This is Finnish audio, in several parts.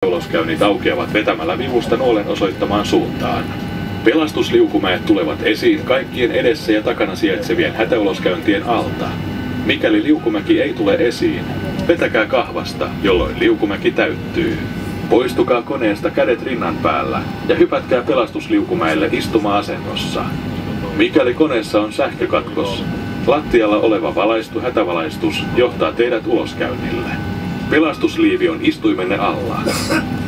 uloskäynnit aukeavat vetämällä vivusta nuolen osoittamaan suuntaan. Pelastusliukumäet tulevat esiin kaikkien edessä ja takana sijaitsevien hätäuloskäyntien alta. Mikäli liukumäki ei tule esiin, vetäkää kahvasta, jolloin liukumäki täyttyy. Poistukaa koneesta kädet rinnan päällä ja hypätkää pelastusliukumäelle istuma-asennossa. Mikäli koneessa on sähkökatkos, lattialla oleva valaistu hätävalaistus johtaa teidät uloskäynnille. Pelastusliivi on istuimenne alla.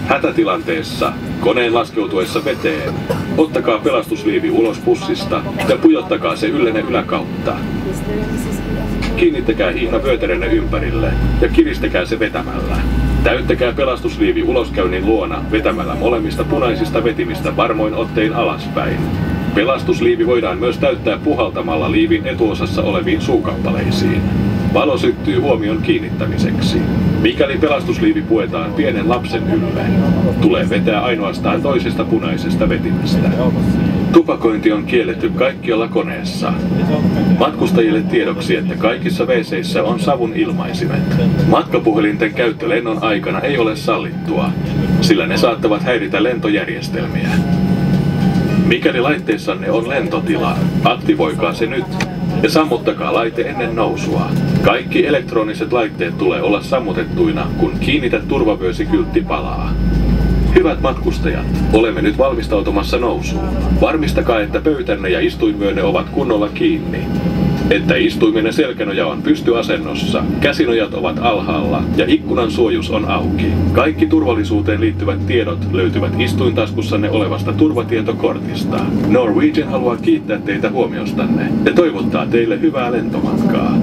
Hätätilanteessa, koneen laskeutuessa veteen, ottakaa pelastusliivi ulos pussista ja pujottakaa se yllenne yläkautta. Kiinnittäkää hihna vyötärönne ympärille ja kiristäkää se vetämällä. Täyttäkää pelastusliivi uloskäynnin luona vetämällä molemmista punaisista vetimistä varmoin ottein alaspäin. Pelastusliivi voidaan myös täyttää puhaltamalla liivin etuosassa oleviin suukappaleisiin. Valo syttyy huomion kiinnittämiseksi. Mikäli pelastusliivi puetaan pienen lapsen ylle, tulee vetää ainoastaan toisesta punaisesta vetimestä. Tupakointi on kielletty kaikkialla koneessa. Matkustajille tiedoksi, että kaikissa WC:issä on savun ilmaisimet. Matkapuhelinten käyttö lennon aikana ei ole sallittua, sillä ne saattavat häiritä lentojärjestelmiä. Mikäli laitteessanne on lentotila, aktivoikaa se nyt ja sammuttakaa laite ennen nousua. Kaikki elektroniset laitteet tulee olla sammutettuina, kun kiinnität turvavyösikyltti palaa. Hyvät matkustajat, olemme nyt valmistautumassa nousuun. Varmistakaa, että pöytänne ja istuinvyönne ovat kunnolla kiinni. Että istuimenne selkänoja on pystyasennossa, käsinojat ovat alhaalla ja ikkunan suojus on auki. Kaikki turvallisuuteen liittyvät tiedot löytyvät istuintaskussanne olevasta turvatietokortista. Norwegian haluaa kiittää teitä huomiostanne ja toivottaa teille hyvää lentomatkaa.